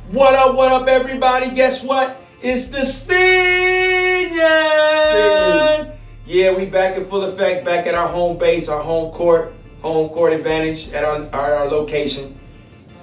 What up, everybody? Guess what? It's the Spin. Yeah, we back in full effect, back at our home base, our home court advantage at our location.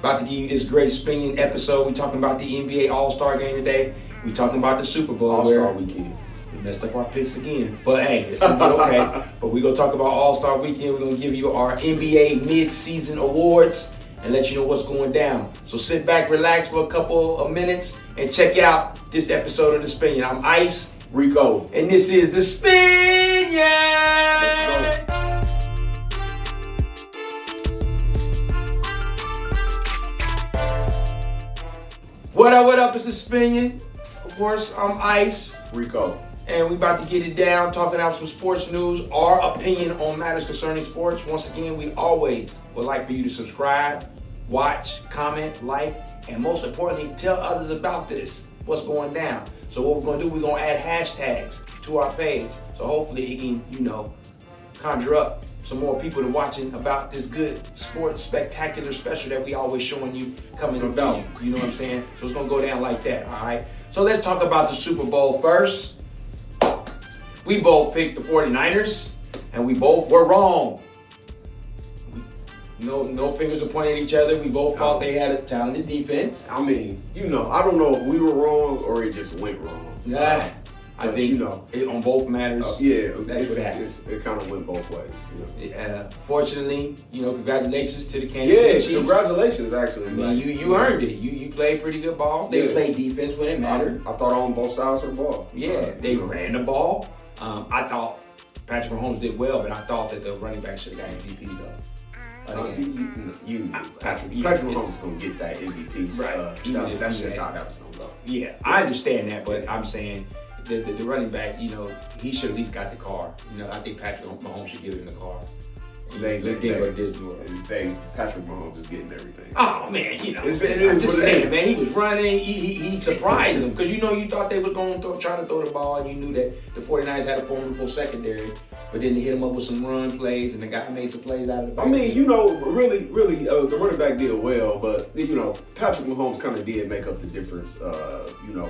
About to give you this great spinning episode. We talking about the NBA All-Star game today. We talking about the Super Bowl. All-Star weekend. We messed up our picks again. But hey, it's going to be okay. But we're going to talk about All-Star weekend. We're going to give you our NBA mid-season awards and let you know what's going down. So sit back, relax for a couple of minutes, and check out this episode of The Spin. I'm Ice. Rico. And this is The Spin. Let's go. What up, it's The Spin. Of course, I'm Ice. Rico. And we about to get it down, talking out some sports news, our opinion on matters concerning sports. Once again, we always would like for you to subscribe, watch, comment, like, and most importantly, tell others about this, what's going down. So what we're going to do, we're going to add hashtags to our page. So hopefully it can, conjure up some more people to watching about this good sports spectacular special that we always showing you coming to you. You know what I'm saying? So it's going to go down like that, all right? So let's talk about the Super Bowl first. We both picked the 49ers, and we both were wrong. No fingers to point at each other. We both thought they had a talented defense. I mean, I don't know if we were wrong or it just went wrong. Yeah, I think it on both matters. That's what happened. It kind of went both ways. Yeah, fortunately, congratulations to the Kansas City Chiefs. Congratulations, actually. I mean, you earned it. You played pretty good ball. They played defense when it mattered. I thought on both sides of the ball. Yeah, they ran the ball. I thought Patrick Mahomes did well, but I thought that the running back should have got MVP though. Patrick Mahomes is going to get that MVP. Right. That's just how that was going to go. Yeah, I understand that, but I'm saying the running back, he should at least got the car. I think Patrick Mahomes should give him the car. Patrick Mahomes is getting everything. Oh man, I'm just saying, man, he was running. He surprised them because you thought they was going to try to throw the ball, and you knew that the 49ers had a formidable secondary. But then they hit him up with some run plays, and the guy made some plays out of the back. I mean, really, the running back did well, but Patrick Mahomes kind of did make up the difference.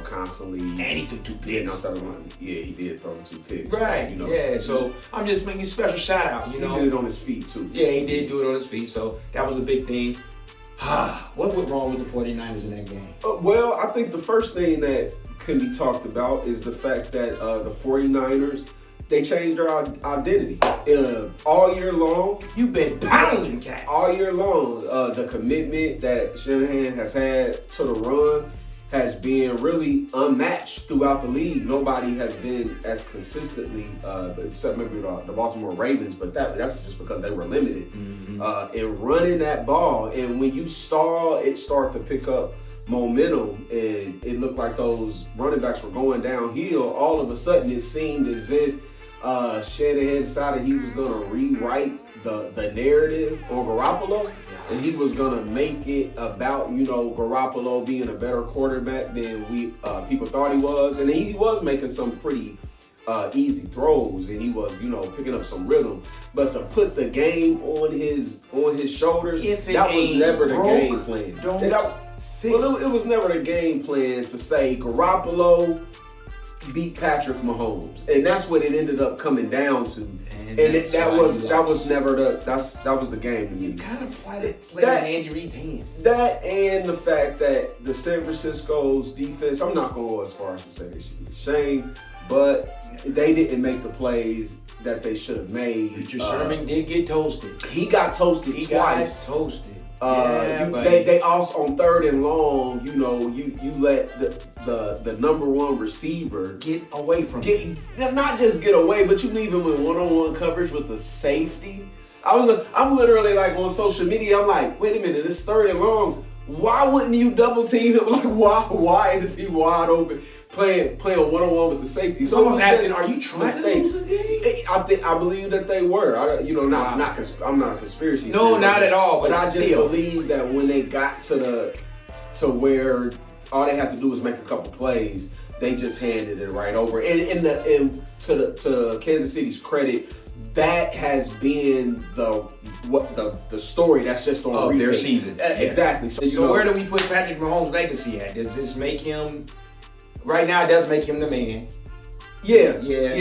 Constantly. And he took 2 picks. Outside the run. Yeah, he did throw 2 picks. Right. Yeah. So I'm just making a special shout out. He did it on his feet too. Yeah, he did do it on his feet. So that was a big thing. What went wrong with the 49ers in that game? Well, I think the first thing that can be talked about is the fact that the 49ers. They changed their identity. All year long. You've been pounding cats. All year long. The commitment that Shanahan has had to the run has been really unmatched throughout the league. Nobody has been as consistently, except maybe the Baltimore Ravens, but that's just because they were limited in running that ball. And when you saw it start to pick up momentum and it looked like those running backs were going downhill, all of a sudden it seemed as if Shanahan decided he was going to rewrite the narrative on Garoppolo, and he was going to make it about, Garoppolo being a better quarterback than people thought he was. And he was making some pretty easy throws, and he was, picking up some rhythm. But to put the game on his shoulders, that was never the game plan. It was never the game plan to say Garoppolo beat Patrick Mahomes, and that's what it ended up coming down to. And that was never that was the game to me. You kind of played in Andy Reid's hand. That and the fact that the San Francisco's defense, I'm not going to go as far as to say they should be ashamed, but they didn't make the plays that they should have made. Richard Sherman did get toasted. He got toasted twice. Got toasted. They also on 3rd and long, you let the number one receiver get away from him. Not just get away, but you leave him in one-on-one coverage with the safety. I'm literally like on social media. I'm like, wait a minute, it's 3rd and long. Why wouldn't you double team him? Like, why is he wide open playing one-on-one with the safety? So I was asking, are you trying to lose the game? I believe that they were. I'm not a conspiracy. No, theory, not at all. But I just believe that when they got to where all they have to do is make a couple plays, they just handed it right over. And to Kansas City's credit, that has been the story that's just on their season. Exactly. So where do we put Patrick Mahomes' legacy at? Does this make him? Right now, it does make him the man. Yeah.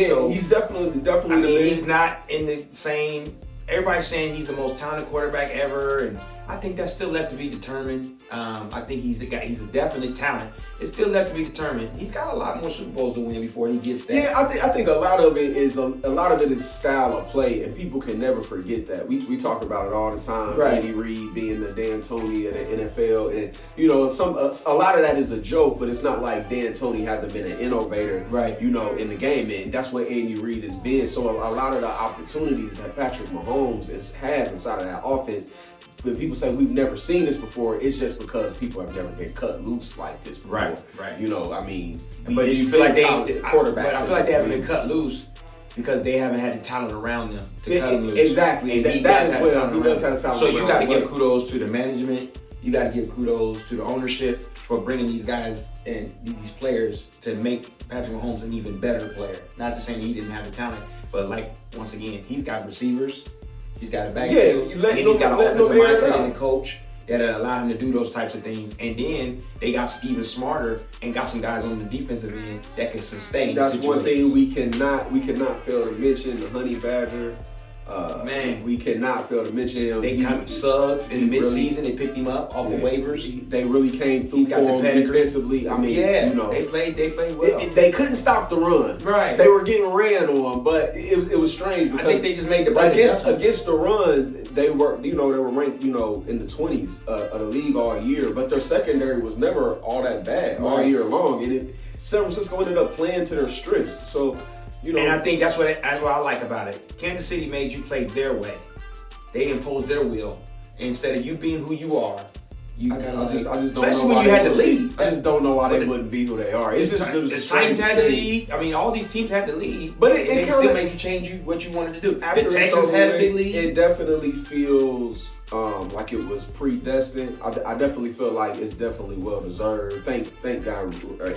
So he's definitely the man. He's not in the same. Everybody's saying he's the most talented quarterback ever, and I think that's still left to be determined. I think he's the guy. He's a definite talent. It's still left to be determined. He's got a lot more Super Bowls to win before he gets there. Yeah, I think a lot of it is style of play, and people can never forget that. We talk about it all the time. Right. Andy Reid being the D'Antoni of the NFL, and a lot of that is a joke, but it's not like D'Antoni hasn't been an innovator, right? In the game, and that's what Andy Reid has been. So a lot of the opportunities that Patrick Mahomes has inside of that offense. When people say we've never seen this before, it's just because people have never been cut loose like this before. Right. But do you feel like they haven't been cut loose because they haven't had the talent around them to cut loose. Exactly. And he does have the talent. So you got to give kudos to the management. You got to give kudos to the ownership for bringing these guys and these players to make Patrick Mahomes an even better player. Not just saying he didn't have the talent, but once again, he's got receivers. He's got a backfield, and then he's got an offensive mindset and a coach that allow him to do those types of things. And then they got even smarter and got some guys on the defensive end that can sustain. That's one thing we cannot fail to mention: the Honey Badger. We cannot fail to mention him. They come Suggs in the midseason. They picked him up off of waivers. They really came through for him defensively. I mean, they played well. They couldn't stop the run. Right. They were getting ran on, but it was strange because I think they just made the right against the run. They were ranked in the 20s of the league all year, but their secondary was never all that bad all year long, and San Francisco ended up playing to their strengths. So. And I think that's what I like about it. Kansas City made you play their way. They imposed their will. Instead of you being who you are, I just don't especially know when you had the lead. I just don't know why they wouldn't be who they are. It's just the Titans had the lead. I mean, all these teams had the lead, but it still made you change what you wanted to do. The Texans had a big lead. It definitely feels like it was predestined. I definitely feel like it's definitely well deserved. Thank God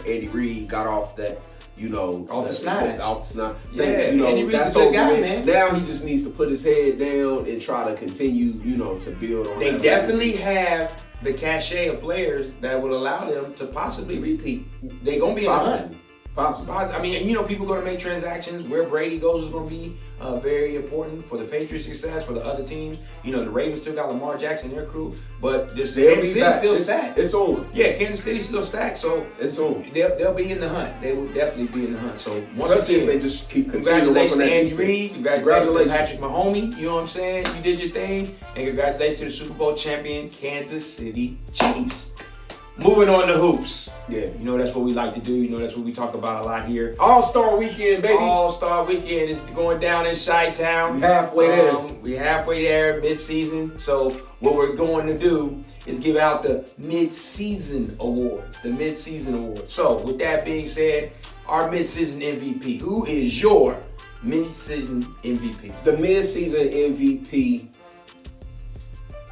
Andy Reid got off that. Off the snide. Andy Reid's that's a good guy, man. Now he just needs to put his head down and try to continue, to build on. They definitely have the cachet of players that will allow them to possibly repeat. They're gonna be in the hunt. Possible. I mean, people going to make transactions. Where Brady goes is going to be very important for the Patriots' success, for the other teams. The Ravens still got Lamar Jackson and their crew, but Kansas City's still stacked. It's on. Yeah, Kansas City's still stacked, so it's on. They'll be in the hunt. They will definitely be in the hunt. So once again, they just keep continuing to work on that Andy Reid. Congratulations, Patrick Mahomes. You know what I'm saying? You did your thing, and congratulations to the Super Bowl champion Kansas City Chiefs. Moving on to hoops. Yeah. That's what we like to do. That's what we talk about a lot here. All-Star Weekend, baby. All-Star Weekend is going down in Chi-Town. We halfway there. We're halfway there, mid-season. So what we're going to do is give out the mid-season awards. The mid-season awards. So with that being said, our mid-season MVP. Who is your mid-season MVP? The mid-season MVP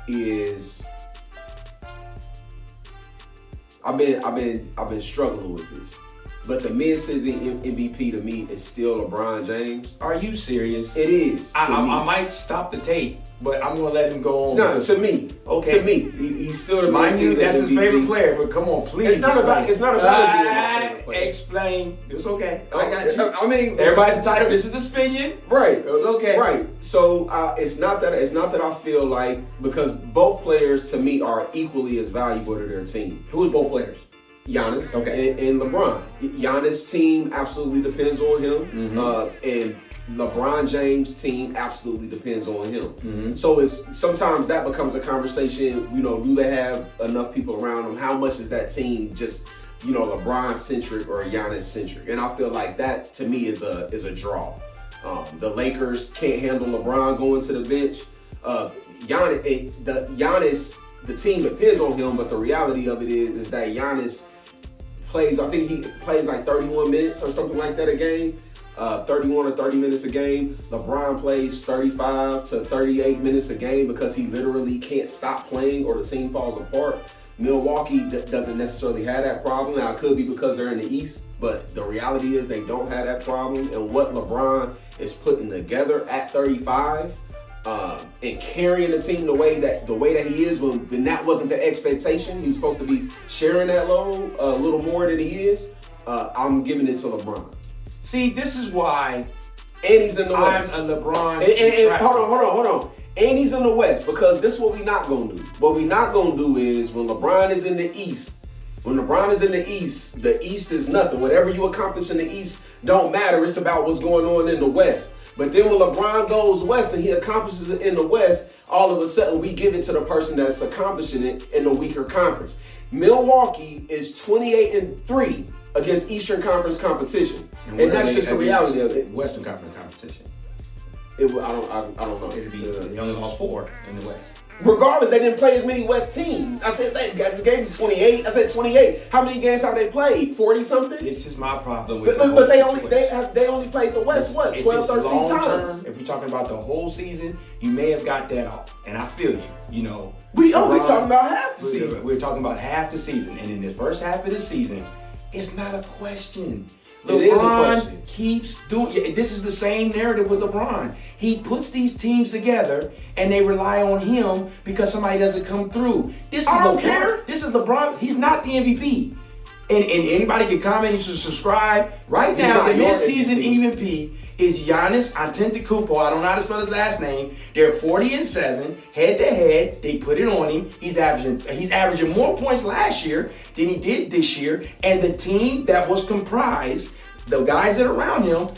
is... I've been struggling with this, but the mid-season MVP to me is still LeBron James. Are you serious? It is. I might stop the tape, but I'm gonna let him go on. No, to me. Okay. To me, he's still the Mind mid-season you, that's MVP. his favorite player. But come on, please. It's not about being my favorite player. Explain. It's okay. I got you. I mean, everybody's entitled. This is the Spinion. Right. It was okay. Right. So it's not that I feel like, because both players to me are equally as valuable to their team. Who is both players? Giannis okay. and LeBron. Giannis' team absolutely depends on him, and LeBron James' team absolutely depends on him. Mm-hmm. So sometimes that becomes a conversation. Do they have enough people around them? How much is that team just LeBron centric or Giannis centric? And I feel like that to me is a draw. The Lakers can't handle LeBron going to the bench. Giannis, the team depends on him, but the reality of it is that Giannis plays, I think he plays like 31 minutes or something like that a game, 31 or 30 minutes a game. LeBron plays 35 to 38 minutes a game because he literally can't stop playing or the team falls apart. Milwaukee doesn't necessarily have that problem. Now, it could be because they're in the East, but the reality is they don't have that problem. And what LeBron is putting together at 35 and carrying the team the way that he is, when that wasn't the expectation, he was supposed to be sharing that load a little more than he is. I'm giving it to LeBron. See, this is why. And he's in the West. I'm a LeBron. And hold on. And he's in the West, because this is what we're not going to do. What we're not going to do is when LeBron is in the East, the East is nothing. Whatever you accomplish in the East don't matter. It's about what's going on in the West. But then when LeBron goes West and he accomplishes it in the West, all of a sudden we give it to the person that's accomplishing it in the weaker conference. Milwaukee is 28-3 against Eastern Conference competition. And that's just the reality of it. Western Conference competition. I don't know. They only lost 4 in the West. Regardless, they didn't play as many West teams. I just gave you 28. I said 28. How many games have they played? 40 something? This is my problem with but they only played the West 12, 13 times. If we're talking about the whole season, you may have got that off. And I feel you. You know. We're talking about half the season. We're talking about half the season. And in the first half of the season, it's not a question. It is a LeBron question. keeps doing. This is the same narrative with LeBron. He puts these teams together, and they rely on him because somebody doesn't come through. I don't care. This is LeBron. He's not the MVP. And anybody can comment. You should subscribe right now. The midseason MVP is Giannis Antetokounmpo. I don't know how to spell his last name. They're 40-7 head to head. They put it on him. He's averaging more points last year than he did this year. And the team that was comprised, the guys that are around him,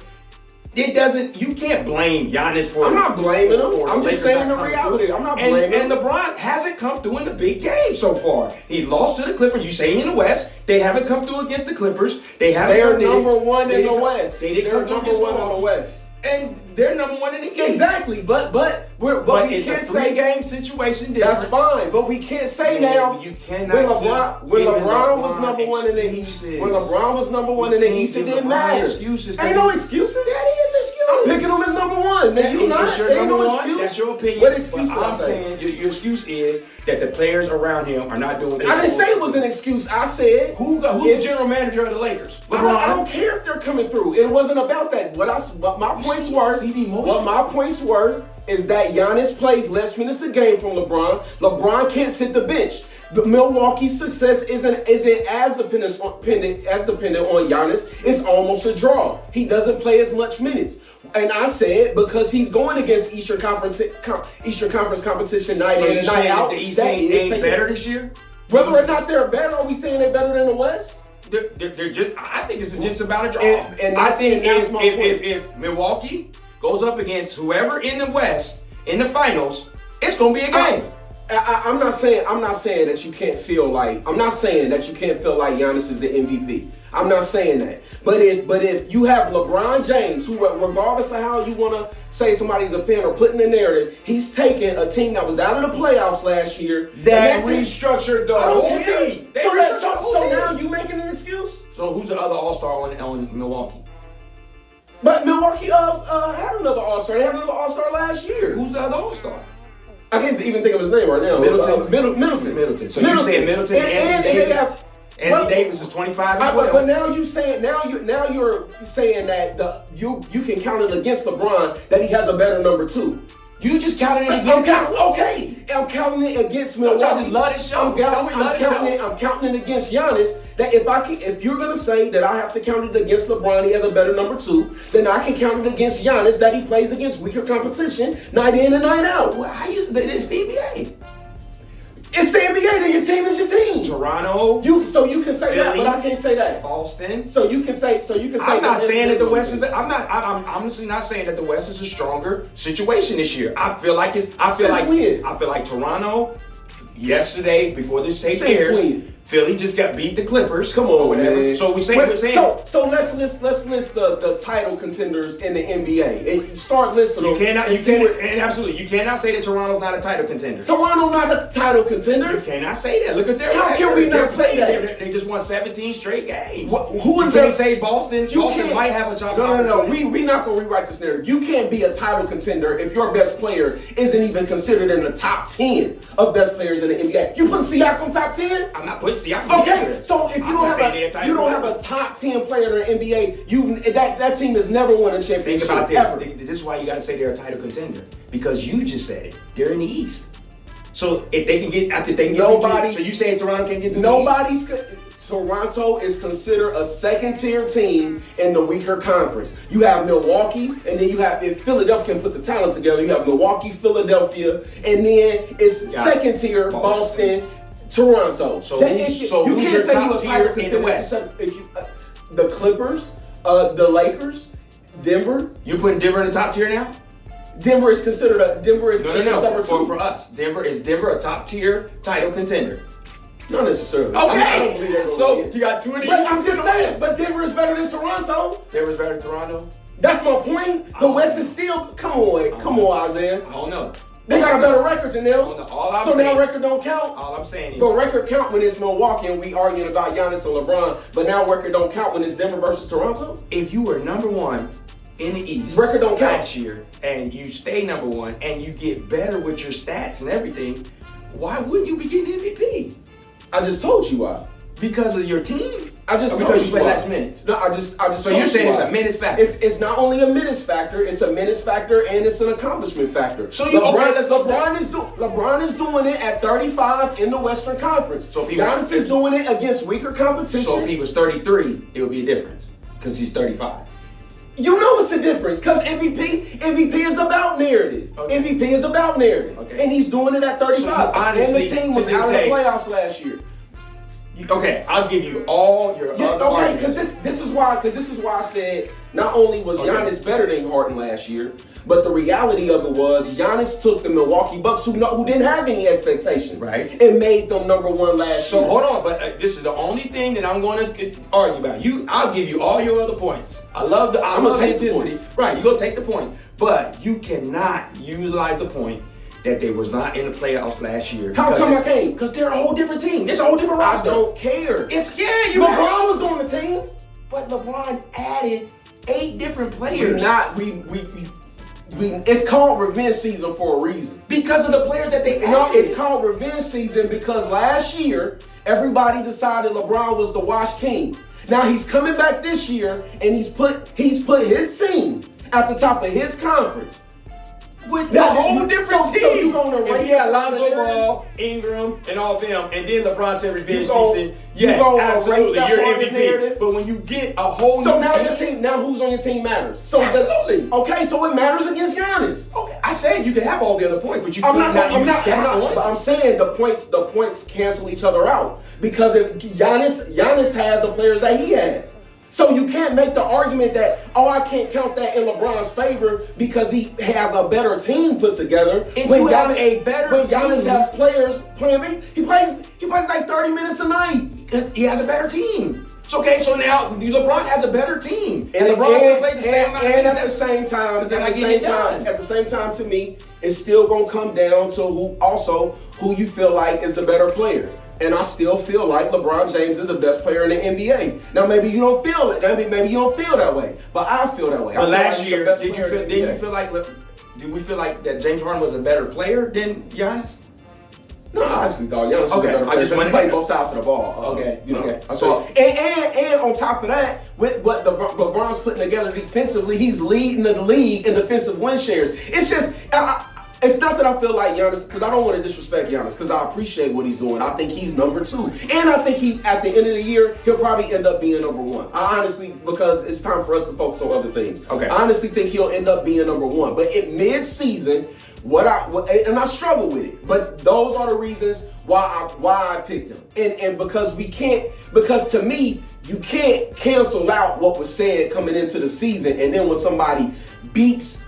you can't blame Giannis for. I'm not blaming him. I'm just saying the reality. I'm not blaming him. And LeBron hasn't come through in the big game so far. He lost to the Clippers. You say in the West, they haven't come through against the Clippers. They are number one in the West. They're number one in the West. And they're number one in the East. Exactly, but we it's can't a say game situation. That's fine, but we can't say now. You cannot. When LeBron was number one in the East, it didn't matter. Excuses. Ain't no excuses. That is excuse. I'm picking him as number one. Man, you not. Ain't no excuse. That's your opinion. What excuse? I'm saying your excuse is that the players around him are not doing. I didn't say it was an excuse. I said who's the general manager of the Lakers? LeBron. I don't care if they're coming through. It wasn't about that. What my points were is that Giannis plays less minutes a game from LeBron. LeBron can't sit the bench. The Milwaukee's success isn't as dependent on Giannis. It's almost a draw. He doesn't play as much minutes. And I said because he's going against Eastern Conference competition night in and night out. The East ain't better this year? Whether or not they're better, are we saying they're better than the West? They're just. I think it's just about a draw. And I think if Milwaukee goes up against whoever in the West in the finals, it's gonna be a game. I'm not saying that you can't feel like Giannis is the MVP. I'm not saying that. But if you have LeBron James, who regardless of how you want to say somebody's a fan or put in the narrative, he's taking a team that was out of the playoffs last year that restructured the whole team. So now you making an excuse? So who's the other All-Star on Milwaukee? But Milwaukee had another All-Star. They had another All-Star last year. Who's the other All-Star? I can't even think of his name right now. Middleton. So you're saying Middleton and Anthony Davis is 25 as well. But now you're saying that you can count it against LeBron that he has a better number 2. You just counted it against. I'm counting it against Milwaukee. I just love this show. I'm counting it against Giannis. That if you're gonna say that I have to count it against LeBron, he has a better number 2, then I can count it against Giannis that he plays against weaker competition night in and night out. Well, it's the NBA. It's the NBA. Then your team is your team. Toronto. So you can say Philly, that, but I can't say that. Boston. So you can say. I'm not saying that the West is. I'm honestly not saying that the West is a stronger situation this year. I feel like Toronto. Yesterday, before this tape airs, Philly just got beat the Clippers. Come on, man. So we're saying. So let's list the title contenders in the NBA. And start listing them. Absolutely, you cannot say that Toronto's not a title contender. Toronto not a title contender. You cannot say that. Look at their How record. can we not say that? They just won 17 straight games. Who is that? that? Say Boston. Boston might have a job. No. We not gonna rewrite this narrative. You can't be a title contender if your best player isn't even considered in the top 10 of best players in the NBA. You put Siakam top 10? I'm not putting Siakam. Okay, so if you don't have a top 10 player in the NBA, that team has never won a championship. Think about this. Ever. This is why you got to say they're a title contender, because you just said it. They're in the East. So if they can get after they can get so you saying Toronto can't get through the East? Toronto is considered a second-tier team in the weaker conference. You have Milwaukee, and then you have, if Philadelphia can put the talent together, you have Milwaukee, Philadelphia, and then it's second-tier Boston, Toronto. So you can't say you a title contender in the West. The Clippers, the Lakers, Denver. You putting Denver in the top tier now? Denver is considered number two. For us, Denver a top tier title contender? Not necessarily. Okay. I don't believe that. So you got two of these. But I'm just saying. But Denver is better than Toronto. Denver's better than Toronto. That's my point. The West is still. Come on, Isaiah. I don't know. They got a better record than them. So their record don't count. All I'm saying is, but record count when it's Milwaukee and we arguing about Giannis and LeBron. But now record don't count when it's Denver versus Toronto. If you were number one in the East record don't count last year, and you stay number one, and you get better with your stats and everything, why wouldn't you be getting MVP? I just told you why. Because of your team. Because you play less minutes. No, I just. So you're saying it's a minutes factor? It's not only a minutes factor. It's a minutes factor and it's an accomplishment factor. So LeBron is doing it at 35 in the Western Conference. So if Giannis is doing it against weaker competition. So if he was 33, it would be a difference because he's 35. You know it's a difference because MVP is about narrative. Okay. MVP is about narrative. Okay. And he's doing it at 35. So honestly, and the team was out of the playoffs last year. Okay, I'll give you all your other arguments. Because this is why I said not only was Giannis better than Harden last year, but the reality of it was Giannis took the Milwaukee Bucks who didn't have any expectations, right, and made them number one last year. So hold on, but this is the only thing that I'm going to argue about. I'll give you all your other points. I'm gonna take the points. Right, you're gonna take the point, but you cannot utilize the point that they was not in the playoffs last year. How come I can't? Because they're a whole different team. It's a whole different roster. I don't care. LeBron was on the team, but LeBron added 8 different players. It's called revenge season for a reason. Because of the players that they added. No, it's called revenge season because last year everybody decided LeBron was the wash king. Now he's coming back this year and he's put his team at the top of his conference. With a whole different team. So you gonna erase he had Lonzo Ball, Ingram, and all them, and then LeBron said revenge season. Yes, absolutely, you're MVP. But when you get a whole new team, now who's on your team matters. So absolutely. Okay, so it matters against Giannis. Okay, I said you can have all the other points, but you I'm not. But I'm saying the points cancel each other out because if Giannis has the players that he has. So you can't make the argument that, I can't count that in LeBron's favor because he has a better team put together. If you have a better team. Giannis has players playing, he plays like 30 minutes a night. He has a better team. It's okay, so now LeBron has a better team. And LeBron still plays the same amount of minutes. And at the same time, to me, it's still gonna come down to who you feel like is the better player. And I still feel like LeBron James is the best player in the NBA. Now maybe you don't feel it. Maybe you don't feel that way. But I feel that way. But last year, did we feel like that James Harden was a better player than Giannis? No, I actually thought Giannis was a better player. He played both sides of the ball. And on top of that, with what LeBron's putting together defensively, he's leading the league in defensive win shares. It's just. It's not that I feel like Giannis, because I don't want to disrespect Giannis, because I appreciate what he's doing. I think he's number 2. And I think at the end of the year, he'll probably end up being number 1. I honestly, because it's time for us to focus on other things. Okay. I honestly think he'll end up being number 1. But in mid-season, and I struggle with it, but those are the reasons why I picked him. And because to me, you can't cancel out what was said coming into the season, and then when somebody beats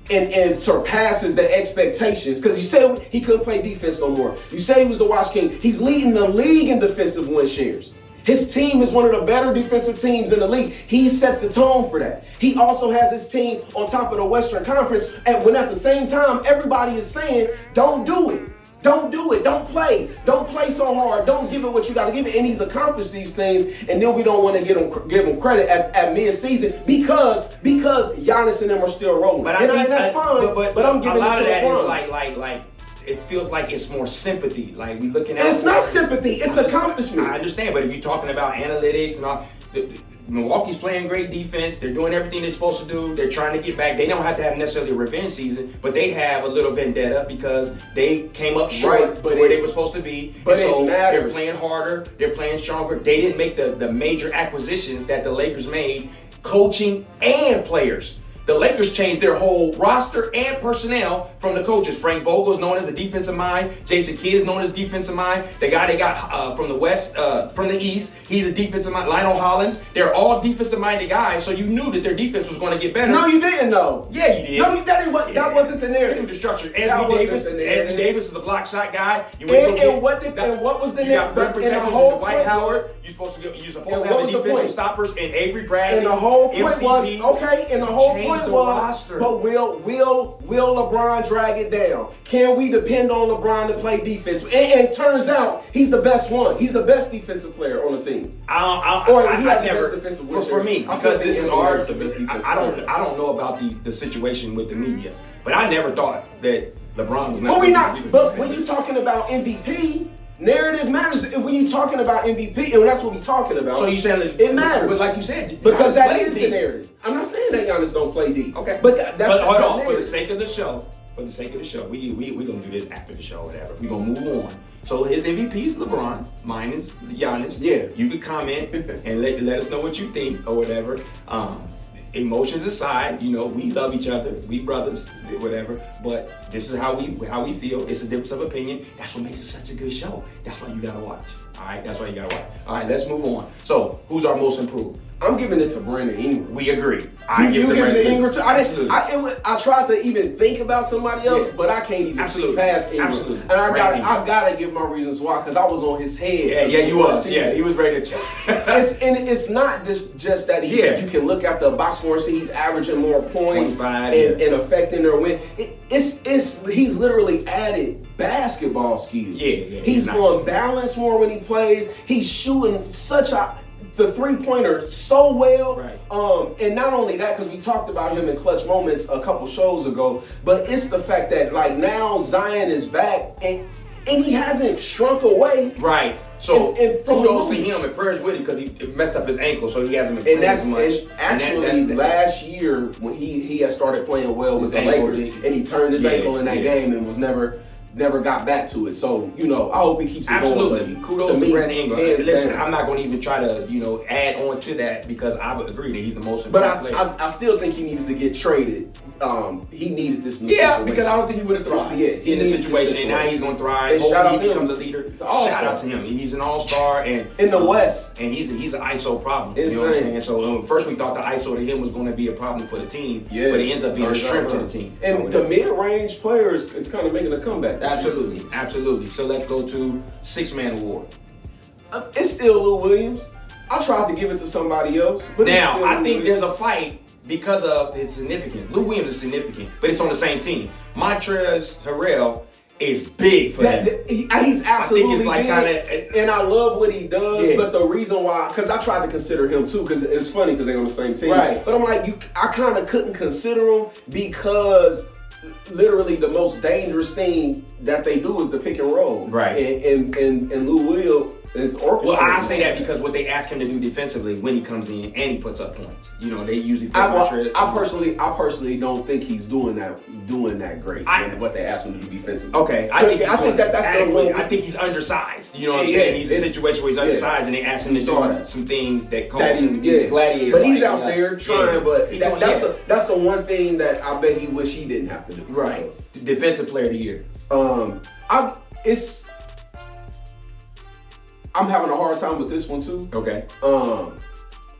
and surpasses the expectations. Because you said he couldn't play defense no more. You said he was the Watch King. He's leading the league in defensive win shares. His team is one of the better defensive teams in the league. He set the tone for that. He also has his team on top of the Western Conference, and when at the same time, everybody is saying, don't do it. Don't do it. Don't play. Don't play so hard. Don't give it what you got to give it. And he's accomplished these things, and then we don't want to give him credit at mid-season because Giannis and them are still rolling. But that's fine. But I'm giving a lot it to of that LeBron. is like it feels like it's more sympathy. Like we looking at It's not sympathy. It's accomplishment. I understand, but if you're talking about analytics and all, Milwaukee's playing great defense. They're doing everything they're supposed to do. They're trying to get back. They don't have to have necessarily a revenge season, but they have a little vendetta because they came up short where they were supposed to be. But so it matters. They're playing harder. They're playing stronger. They didn't make the major acquisitions that the Lakers made, coaching and players. The Lakers changed their whole roster and personnel from the coaches. Frank Vogel is known as a defensive mind. Jason Kidd is known as a defensive mind. The guy they got from the West, from the East, he's a defensive mind. Lionel Hollins, they're all defensive-minded guys, so you knew that their defense was going to get better. No, you didn't know. Yeah, you did. No, that wasn't the narrative. The structure. Anthony Davis is a block shot guy. What was the narrative? In the whole Dwight Howard. You're supposed to have the defensive stoppers and Avery Bradley. And the whole point MCP, was but will LeBron drag it down? Can we depend on LeBron to play defense? And turns out he's the best one. He's the best defensive player on the team. For me, because this is ours. I don't know about the situation with the media, but I never thought that LeBron was not. But when you're talking about MVP. Narrative matters when you're talking about MVP, and that's what we're talking about. So you saying it matters, but like you said, because that is the narrative. I'm not saying that Giannis don't play deep. Okay, but that's hold on. For the sake of the show, we gonna do this after the show, or whatever. We gonna move on. So his MVP is LeBron, mine is Giannis. Yeah, you can comment and let us know what you think or whatever. Emotions aside, we love each other, we brothers, whatever. But this is how we feel. It's a difference of opinion. That's what makes it such a good show. That's why you gotta watch. All right, that's why you gotta watch. All right, let's move on. So, who's our most improved? I'm giving it to Brandon Ingram. We agree. You give it to Ingram too? I tried to even think about somebody else, but I can't even see past Ingram. Absolutely. And I gotta give my reasons why, because I was on his head. Yeah, you was. Yeah, he was ready to it's not just that you can look at the box score and see he's averaging more points and affecting their win. He's literally added basketball skills. Yeah. He's on balance more when he plays. He's shooting the three-pointer so well. Right. And not only that, because we talked about him in clutch moments a couple shows ago, but it's the fact that now Zion is back and he hasn't shrunk away. Right. So kudos to him and prayers with him because he messed up his ankle, so he hasn't been playing as much. And last year when he had started playing well with the Lakers, and he turned his ankle in that game and was never got back to it. So, I hope he keeps it going. Absolutely. Kudos to Brandon Ingram. Listen, I'm not going to even try to, add on to that because I would agree that he's the most important player. But I still think he needed to get traded. He needed this new situation. Because I don't think he would have thrived in the situation. And now he's going to thrive. Hopefully he becomes a leader. Shout out to him. He's an all-star. And in the West. And he's an ISO problem. You know what I'm saying? So first we thought the ISO to him was going to be a problem for the team. Yeah. But it ends up being a strength to the team. And the mid-range players is kind of making a comeback. Absolutely. So let's go to Six-Man Award. It's still Lou Williams. I tried to give it to somebody else. But now, I think there's a fight because of his significance. Lou Williams is significant, but it's on the same team. Montrezl Harrell is big for that. He's absolutely big. And I love what he does, but the reason why, because I tried to consider him too, because it's funny because they're on the same team. Right. But I'm like, I kind of couldn't consider him because literally the most dangerous thing that they do is the pick and roll. Right. And Lou Will is orchestrating. Well, I say that because what they ask him to do defensively when he comes in and he puts up points. They usually put I personally don't think he's doing that great what they ask him to do defensively. Okay. I think that's the one. I think he's undersized. You know what I'm saying? He's a situation where he's undersized and they ask him to do some things that cause him to be a gladiator. But he's out there trying, but that's the one thing that I bet he wish he didn't have to do. Right. So. Defensive player of the year. I'm having a hard time with this one too. Okay.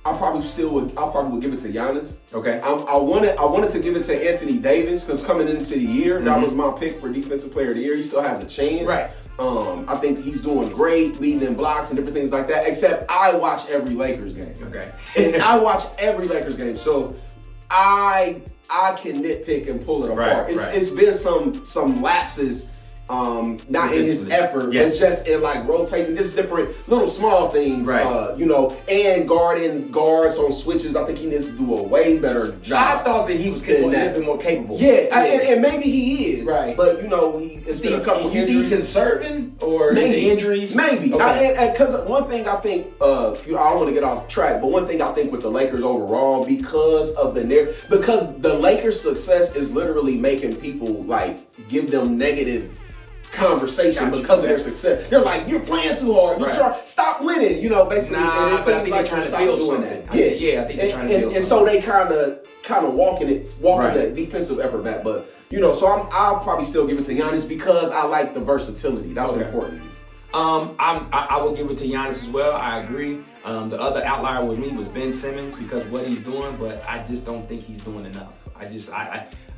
I'll probably would give it to Giannis. Okay. I wanted to give it to Anthony Davis because coming into the year, that was my pick for Defensive Player of the Year. He still has a chance. Right. I think he's doing great, leading in blocks and different things like that. Except I watch every Lakers game. Okay. And I watch every Lakers game, so I can nitpick and pull it apart. It's been some lapses. Not in his effort, but just in like rotating, just different little small things, and guarding guards on switches. I think he needs to do a way better job. I thought that he was a little bit more capable. Yeah, and maybe he is. Right. But it's been a couple injuries. You think conserving or maybe the injuries? Maybe. Because one thing I think, I don't want to get off track, but one thing I think with the Lakers overall, because the Lakers' success is literally making people like give them negative conversation because of their success. They're like, you're playing too hard. Stop winning. Basically. And it seems like they're trying to build something. I think they're trying to build something. And so they kind of walking that defensive effort back. But so I'll probably still give it to Giannis because I like the versatility. That's important. I will give it to Giannis as well. I agree. The other outlier with me was Ben Simmons because what he's doing, but I just don't think he's doing enough.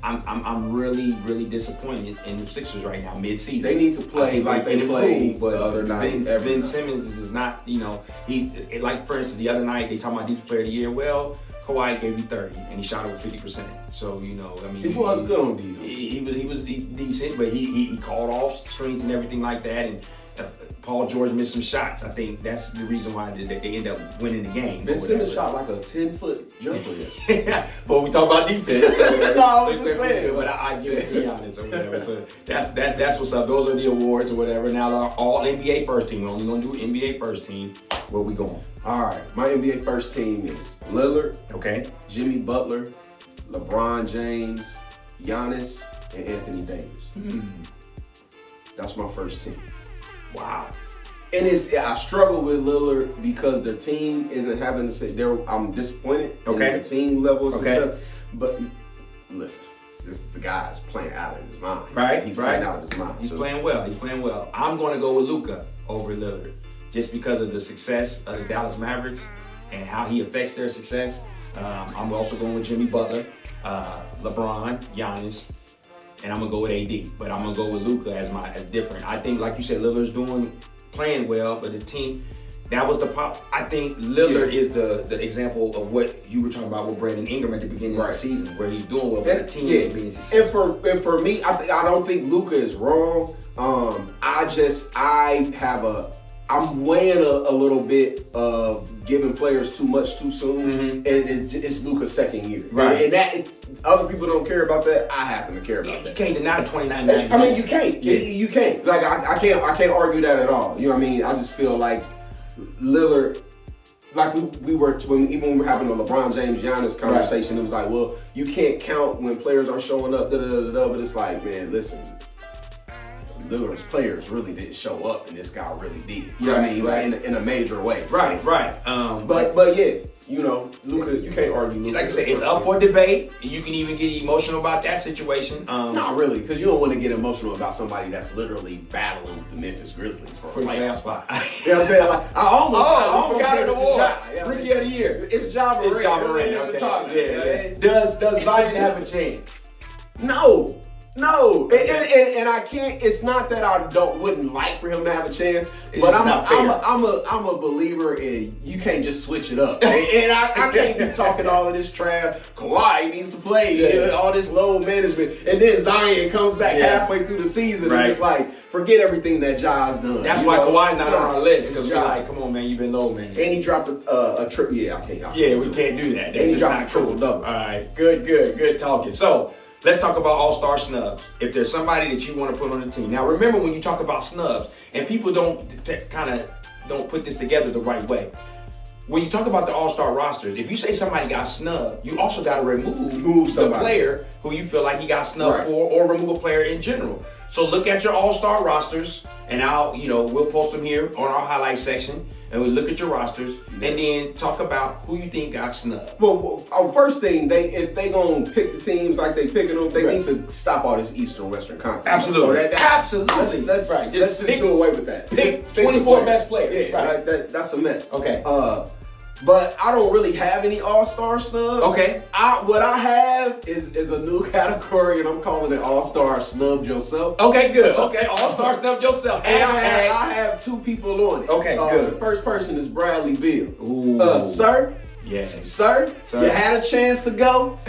I'm really, really disappointed in the Sixers right now, mid-season. They need to play like they played but the other night. Ben Simmons is not, he like for instance the other night they talking about Defensive Player of the Year. Well, Kawhi gave you 30 and he shot over 50%. So he was good on D. He was decent, but he called off screens and everything like that. And Paul George missed some shots. I think that's the reason why they end up winning the game. Ben Simmons shot like a 10-foot jumper. But we talk about defense. No, I was just saying. But I give it to Giannis or whatever. So that's what's up. Those are the awards or whatever. Now our all NBA first team. We're only gonna do NBA first team. Where we going? All right, my NBA first team is Lillard, okay, Jimmy Butler, LeBron James, Giannis, and Anthony Davis. That's my first team. Wow. And I struggle with Lillard because the team isn't having to say I'm disappointed in the team level of success. But listen, the guy's playing out of his mind. Right. He's playing out of his mind. He's playing well. I'm going to go with Luka over Lillard just because of the success of the Dallas Mavericks and how he affects their success. I'm also going with Jimmy Butler, LeBron, Giannis. And I'm gonna go with AD, but I'm gonna go with Luka as different. I think, like you said, Lillard's playing well, but the team, that was the pop. I think Lillard is the example of what you were talking about with Brandon Ingram at the beginning of the season, where he's doing well, but the team is being successful. And for me, I don't think Luka is wrong. I'm weighing a little bit of giving players too much too soon, and it's Luka's second year. Right. And that other people don't care about that. I happen to care about that. You can't deny the 29. I mean, you can't. Yeah. You can't. Like I can't argue that at all. You know what I mean? I just feel like Lillard, like we were even when we were having a LeBron James Giannis conversation, it was like, well, you can't count when players are showing up. But it's like, man, listen. Lillard's players really didn't show up, and this guy really did. You know what I mean? Like in a major way. Right. But yeah, Luka, you can't argue. Luka. Like I said, it's up for debate. You can even get emotional about that situation. Not really, because you don't want to get emotional about somebody that's literally battling with the Memphis Grizzlies for a playoff spot. You know what I'm saying? Like, I almost got an award. Rookie of the Year. It's Ja Morant. Okay. Does Zion have a chance? No, and I can't. It's not that I wouldn't like for him to have a chance, but I'm a believer in you can't just switch it up, and I can't be talking all of this trash. Kawhi needs to play, all this load management, and then Zion comes back halfway through the season, and it's like forget everything that Ja's done. That's why Kawhi's not on our list because we're like, come on, man, you've been low managed. And he dropped a triple. Yeah, I can't. We can't do that. And he dropped a triple double. All right, good talking. So. Let's talk about all-star snubs. If there's somebody that you want to put on the team. Now, remember when you talk about snubs, and people don't put this together the right way. When you talk about the all-star rosters, if you say somebody got snubbed, you also got to remove the player who you feel like he got snubbed for, or remove a player in general. So look at your all-star rosters, and we'll post them here on our highlight section, and we look at your rosters, and then talk about who you think got snubbed. Well, first thing, if they gonna pick the teams like they picking them, they need to stop all this Eastern Western Conference. Absolutely, absolutely. Let's just do away with that. Pick 24 best players. Yeah, that's a mess. Okay. But I don't really have any all-star snubs. Okay. What I have is a new category, and I'm calling it all-star snub yourself. Okay, good. Okay, all-star snub yourself. And I have 2 people on it. Okay, good. The first person is Bradley Beal. Ooh. Sir? Yes. Sir, you had a chance to go.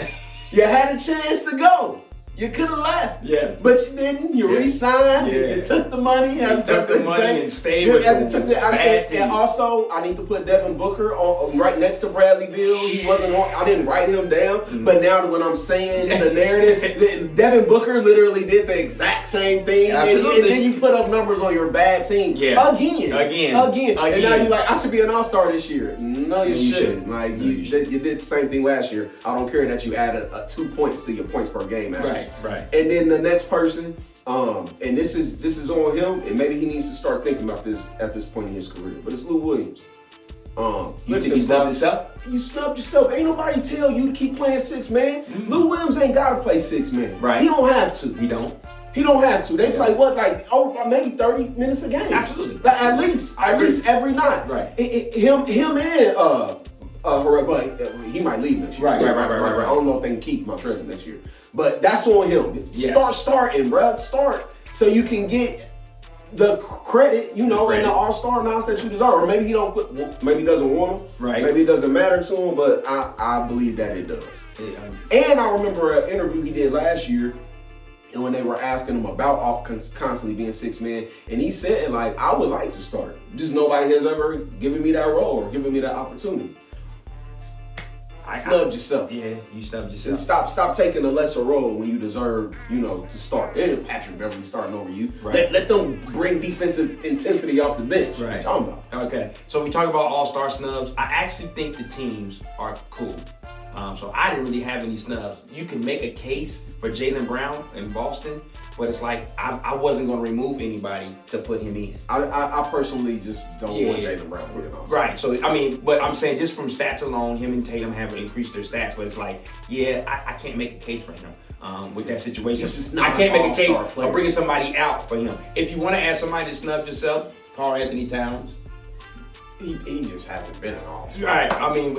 You had a chance to go. You could have left. Yes. But you didn't. You re-signed. Yeah. You took the money. You took the money and stayed with the bad team. And also, I need to put Devin Booker on right next to Bradley Beal. He wasn't on. I didn't write him down. But now when I'm saying the narrative, Devin Booker literally did the exact same thing. And then you put up numbers on your bad team. Yeah. Again. And now you're like, I should be an all-star this year. No, you shouldn't. Like, you did the same thing last year. I don't care that you added 2 points to your points per game average. Right. And then the next person, and this is on him, and maybe he needs to start thinking about this at this point in his career. But it's Lou Williams. You think he snubbed himself? You snubbed yourself. Ain't nobody tell you to keep playing 6 man. Lou Williams ain't gotta play 6 man. Right. He don't have to. He don't. He don't have to. They play maybe 30 minutes a game. Absolutely. But at least every night. Right. Him and but he might leave next year. Right. I don't know if they can keep my treasure next year. But that's on him. Yes. Starting, bro. Start so you can get the credit, and the all-star announce that you deserve. Or maybe he maybe he doesn't want him. Right. Maybe it doesn't matter to him, but I believe that it does. Yeah. And I remember an interview he did last year, and when they were asking him about constantly being 6 man, and he said, like, I would like to start. Just nobody has ever given me that role or given me that opportunity. Snubbed yourself. Yeah, you snubbed yourself. And stop taking a lesser role when you deserve, to start. And Patrick Beverly starting over you. Right. Let them bring defensive intensity off the bench. Right. What you talking about? Okay, so we talk about all-star snubs. I actually think the teams are cool. So I didn't really have any snubs. You can make a case for Jaylen Brown in Boston, but it's like I wasn't going to remove anybody to put him in. I personally just don't want Jaylen Brown to be an all-star. Right. So but I'm saying just from stats alone, him and Tatum have increased their stats. But it's like, I can't make a case for him with that situation. I can't make a case of bringing somebody out for him. If you want to add somebody to snub yourself, Karl Anthony Towns. He just hasn't been an all-star. Right. I mean,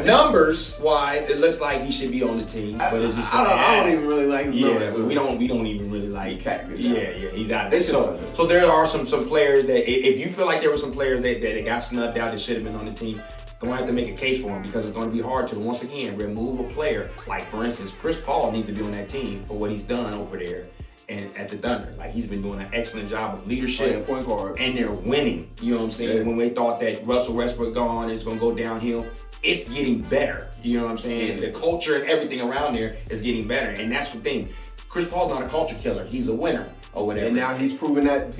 numbers wise, it looks like he should be on the team, but it's just I don't even really like his numbers. We don't even really like. He's out there. So there are some players that if you feel like there were some players that got snubbed out that should have been on the team, going to have to make a case for him because it's going to be hard to once again remove a player. Like for instance, Chris Paul needs to be on that team for what he's done over there. And at the Thunder, like he's been doing an excellent job of leadership, point guard, and they're winning. You know what I'm saying? Yeah. When we thought that Russell Westbrook gone, it's gonna go downhill. It's getting better. You know what I'm saying? Yeah. The culture and everything around there is getting better, and that's the thing. Chris Paul's not a culture killer. He's a winner or whatever. And now he's proven that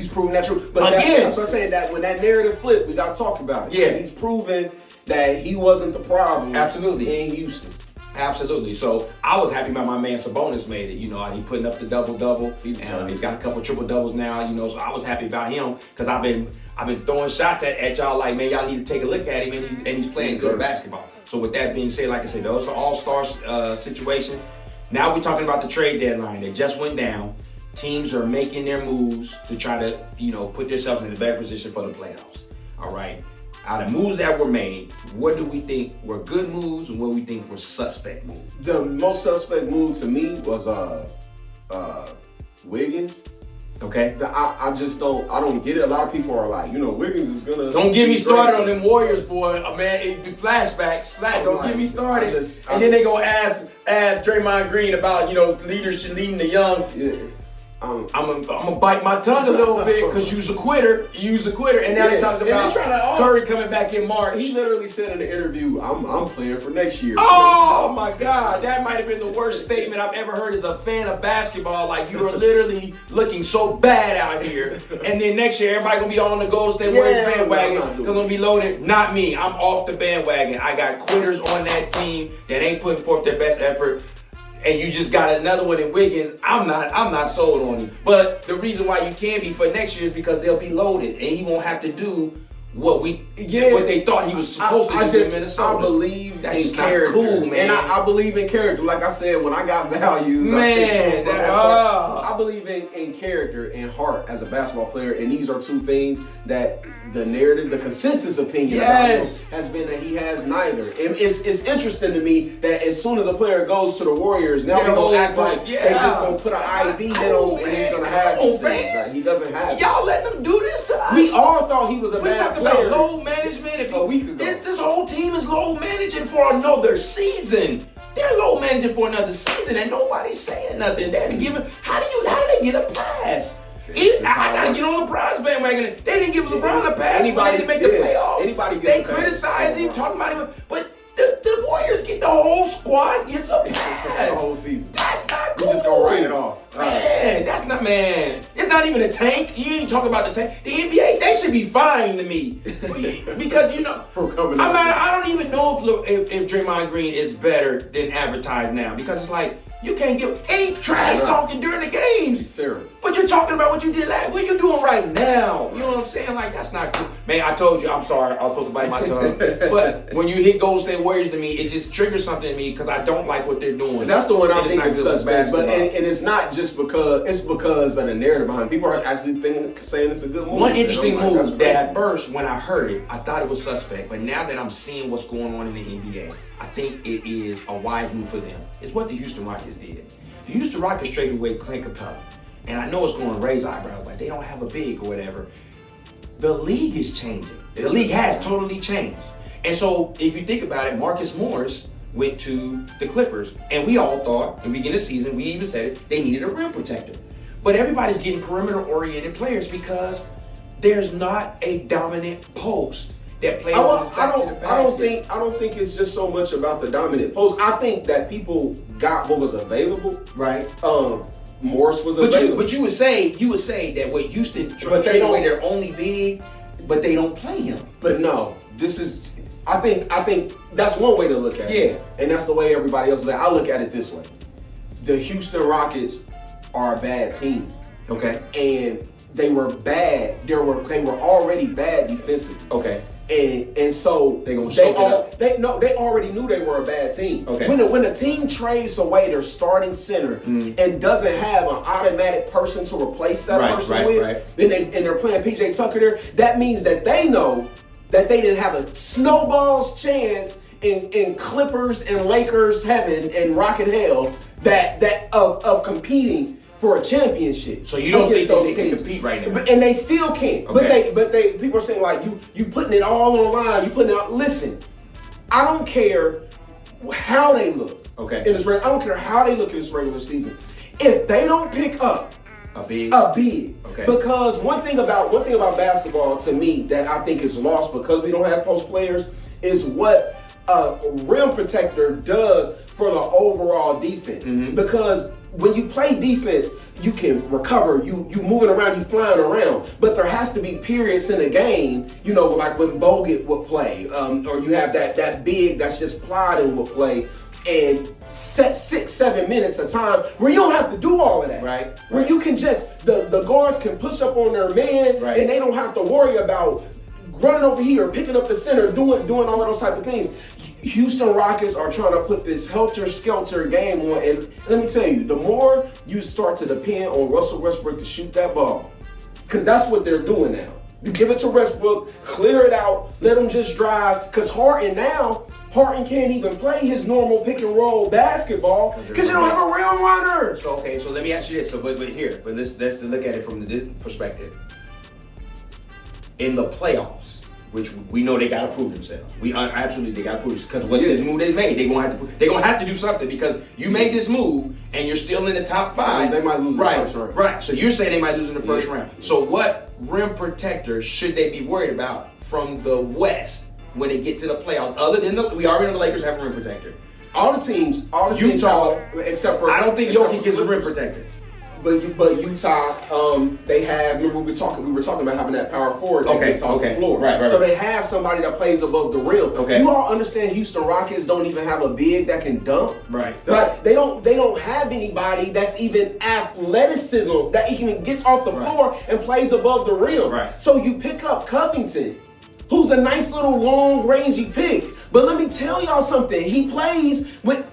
true. But again, that's what I'm saying. That when that narrative flipped, we gotta talk about it. Yeah, he's proven that he wasn't the problem. Absolutely. In Houston. Absolutely. So I was happy about my man Sabonis made it. He putting up the double-double. He's got a couple triple-doubles now. So I was happy about him because I've been throwing shots at y'all like, man, y'all need to take a look at him and he's playing good basketball. So with that being said, like I said, that was an all-star situation. Now we're talking about the trade deadline that just went down. Teams are making their moves to try to, put themselves in a better position for the playoffs. All right. Out of moves that were made, what do we think were good moves and what we think were suspect moves? The most suspect move to me was Wiggins. Okay. I just don't get it. A lot of people are like, Wiggins is gonna. Don't get me started on them Warriors, boy. Man, flashbacks. Don't get me started. And then they go ask Draymond Green about leadership, leading the young. Yeah. I'm gonna bite my tongue a little bit because you's a quitter. And now they're talking about Curry coming back in March. He literally said in the interview, I'm playing for next year. Oh my God, that might have been the worst statement I've ever heard as a fan of basketball. Like you are literally looking so bad out here, and then next year everybody gonna be on the Golden State Warriors bandwagon. They're gonna be loaded. Not me. I'm off the bandwagon. I got quitters on that team that ain't putting forth their best effort. And you just got another one in Wiggins. I'm not sold on you. But the reason why you can be for next year is because they'll be loaded and he won't have to do what they thought he was supposed to do in Minnesota. I believe That's in just character, not cool, man. And I believe in character. Like I said, when I got values, man, I believe in character and heart as a basketball player, and these are two things that the narrative, the consensus opinion about him has been that he has neither. And it's interesting to me that as soon as a player goes to the Warriors, now they're gonna act like they just gonna put an IV in him and he's gonna have these things. Like, he doesn't have. Y'all letting him do this to us? We all thought he was a bad player. We talked about load management a week ago. This whole team is load managing for another season. They're low managing for another season, and nobody's saying nothing. They're giving. How do they get a pass? I gotta get on LeBron's bandwagon. They didn't give LeBron a pass. Anybody to make the playoffs. They criticize him, talking about him, but the Warriors get the whole squad gets a pass. The whole season. That's not cool. We just gonna write it off. Man, that's not, man. It's not even a tank. You ain't talking about the tank. The NBA, they should be fine to me because I don't even know if Draymond Green is better than advertised now, because it's like you can't give trash talking during the games. It's terrible. But you're talking about what you did last. What you doing right now? You know what I'm saying? Like, that's not cool. Man, I told you. I'm sorry. I was supposed to bite my tongue. But when you hit Golden State Warriors to me, it just triggers something in me because I don't like what they're doing. That's the one I think is suspect. But and it's not just because of the narrative behind it. People are actually saying it's a good move. One interesting move that at first, when I heard it, I thought it was suspect. But now that I'm seeing what's going on in the NBA, I think it is a wise move for them. It's what the Houston Rockets did. The Houston Rockets traded away Clint Capella. And I know it's going to raise eyebrows, like they don't have a big or whatever. The league is changing. The league has totally changed. And so if you think about it, Marcus Morris went to the Clippers. And we all thought, in the beginning of the season, we even said it, they needed a rim protector. But everybody's getting perimeter-oriented players because there's not a dominant post that plays I don't think it's just so much about the dominant post. I think that people got what was available. Right. Morris was available. But you would say that what Houston trade away their only big, but they don't play him. But no, this is. I think that's one way to look at it. Yeah. And that's the way everybody else is. I look at it this way: the Houston Rockets are a bad team. Okay. And they were bad. They were already bad defensively. Okay. And so they already knew they were a bad team. Okay. When a team trades away their starting center and doesn't have an automatic person to replace that person with, and they're playing PJ Tucker there, that means that they know that they didn't have a snowball's chance in Clippers and Lakers heaven and Rocket hell of competing for a championship. So you don't think they can compete right now? And they still can't. Okay. But they people are saying like you putting it all on the line. You putting it out. Listen, I don't care how they look. Okay. I don't care how they look in this regular season. If they don't pick up a big. Okay. Because one thing about basketball to me that I think is lost because we don't have post players is what a rim protector does for the overall defense. Mm-hmm. Because when you play defense, you can recover, you moving around, you flying around, but there has to be periods in the game, like when Bogut would play, or you have that big that's just plodding would play, and set 6-7 minutes a time where you don't have to do all of that. Right. Where you can just, the guards can push up on their man, and they don't have to worry about running over here, picking up the center, doing all of those type of things. Houston Rockets are trying to put this helter-skelter game on, and let me tell you, the more you start to depend on Russell Westbrook to shoot that ball, because that's what they're doing now. You give it to Westbrook, clear it out, let him just drive, because Harden can't even play his normal pick-and-roll basketball because you don't have a real runner. So let me ask you this. But let's look at it from this perspective. In the playoffs, which we know they gotta prove themselves. They gotta prove this because this move they made, they're gonna have to do something because you made this move and you're still in the top 5. They might lose in the first round. Right. So you're saying they might lose in the first round. So what rim protector should they be worried about from the West when they get to the playoffs? Other than we already know the Lakers have a rim protector. All the teams Utah, except for I don't think Jokic gets a rim protector. But Utah, they have. Remember we were talking about having that power forward that gets off the floor. Right. So they have somebody that plays above the rim. Okay. You all understand Houston Rockets don't even have a big that can dunk. Right. Like they don't have anybody that's even athleticism that even gets off the floor and plays above the rim. Right. So you pick up Covington, who's a nice little long rangy pick. But let me tell y'all something. He plays with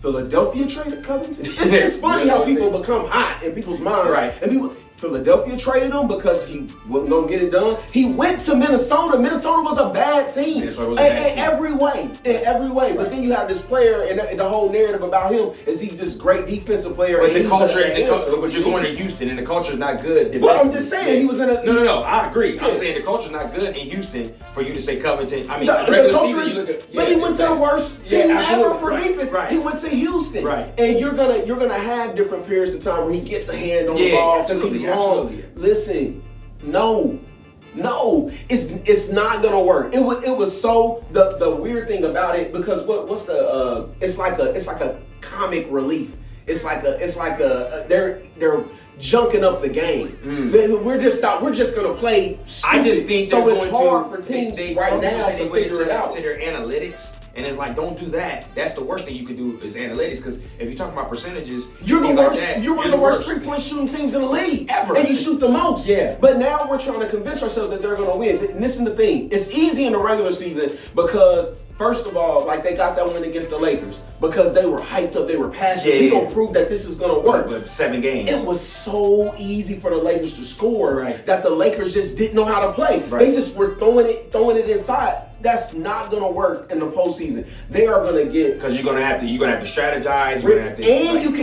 Philadelphia traded Covington. It's funny how people become hot in people's minds. Right. And Philadelphia traded him because he wasn't gonna get it done. He went to Minnesota. Minnesota was a bad team in every way. Right. But then you have this player, and the whole narrative about him is he's this great defensive player. But the culture, but you're going to Houston, and the culture's not good. Well, I'm just saying he was in a. No. I agree. Yeah. I'm saying the culture's not good in Houston for you to say Covington. I mean, the regular culture season, you look at. But he went to the worst team ever for defense. Right. He went to Houston. Right. And you're gonna have different periods of time where he gets a hand on the ball because he's long. Listen, no, it's not gonna work. It was so the weird thing about it, because what's the it's like a comic relief. It's like they're junking up the game. We're just gonna play stupid. I just think so. It's hard for teams right now to figure it out. To their analytics. And it's like, don't do that. That's the worst thing you can do is analytics. Because if you talk about percentages, you're the worst. Like you're one of the worst 3-point shooting teams in the league ever, and you shoot the most. Yeah. But now we're trying to convince ourselves that they're going to win. And this is the thing. It's easy in the regular season because, first of all, like they got that win against the Lakers because they were hyped up, they were passionate. Yeah. We gonna prove that this is gonna work. But 7 games. It was so easy for the Lakers to score that the Lakers just didn't know how to play. Right. They just were throwing it inside. That's not gonna work in the postseason. They are gonna get because you're gonna have to strategize.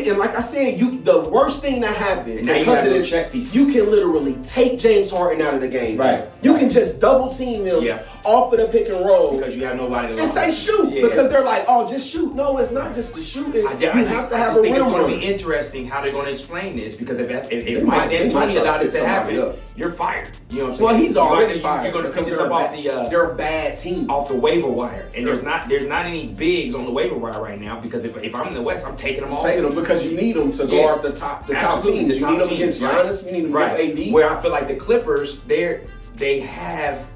And like I said, the worst thing that happened because of this chess piece, you can literally take James Harden out of the game. Right. You can just double team him off of the pick and roll because you have nobody to and say shoot because they're like, oh, just shoot. No, it's not just the shooting. You have to have a think rim it's going run. to be interesting how they're going to explain this because if Mike D'Antoni allowed it to happen, you're fired. You know what I'm saying? Well, he's already fired. You're going to pick this up off they're a bad team off the waiver wire, and there's not any bigs on the waiver wire right now because if I'm in the West, I'm taking them all. Taking them because you need them to guard the top teams. You need them against Giannis. You need them against AD. Where I feel like the Clippers, they have.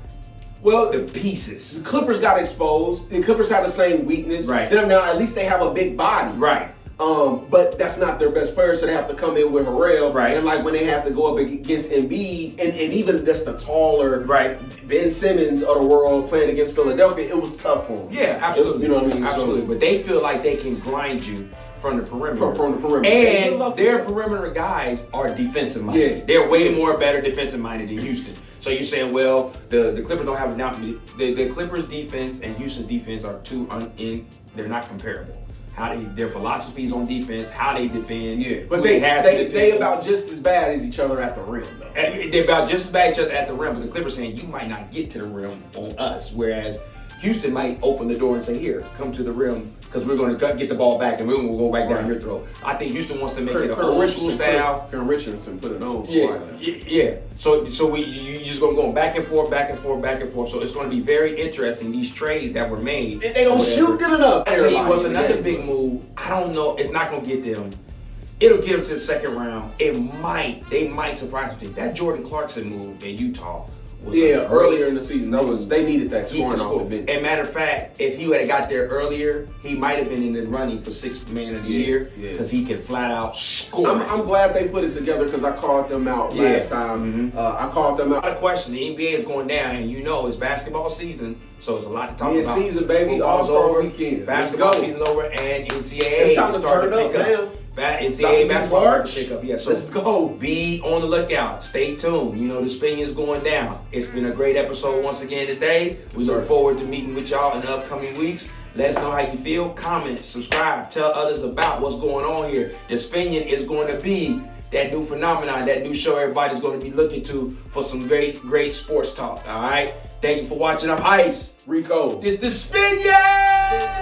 Well, the pieces. The Clippers got exposed. The Clippers have the same weakness. Right. Now, at least they have a big body. Right. But that's not their best player, so they have to come in with Harrell. Right. And like when they have to go up against Embiid, and even just the taller Ben Simmons of the world playing against Philadelphia, it was tough for them. Yeah, absolutely. You know what I mean? Absolutely. But they feel like they can grind you from the perimeter. From the perimeter. And their perimeter guys are defensive minded. Yeah. They're way more better defensive minded than Houston. So you're saying, well, the Clippers don't have enough. The Clippers defense and Houston's defense are they're not comparable. Their philosophies on defense, how they defend. Yeah, but they about just as bad as each other at the rim, though. They're about just as bad as each other at the rim, but the Clippers saying you might not get to the rim on us, whereas Houston might open the door and say, here, come to the rim, because we're going to get the ball back and we're going to go back down your throat. I think Houston wants to make it a old school style. Kurt Richardson put it on. Yeah. So you just going to go back and forth. So it's going to be very interesting, these trades that were made. And they don't shoot good enough. I tell you what's another big move. I don't know. It's not going to get them. It'll get them to the second round. They might surprise them. That Jordan Clarkson move in Utah. Earlier in the season, they needed that scoring off the bench. And matter of fact, if he would have got there earlier, he might have been in the running for Sixth Man of the Year because he can flat out score. I'm glad they put it together because I called them out last time. I called them out. Not a question. The NBA is going down, and it's basketball season, so it's a lot to talk about. Season, baby. All-Star weekend. Basketball season over, and NCAA it's time to turn up, man. NCAA basketball pick up. So let's go. Be on the lookout. Stay tuned. The spinion's going down. It's been a great episode once again today. We look forward to meeting with y'all in the upcoming weeks. Let us know how you feel. Comment, subscribe, tell others about what's going on here. The Spinion is going to be that new phenomenon, that new show everybody's going to be looking to for some great sports talk. All right. Thank you for watching. I'm Ice. Rico. It's the Spinion.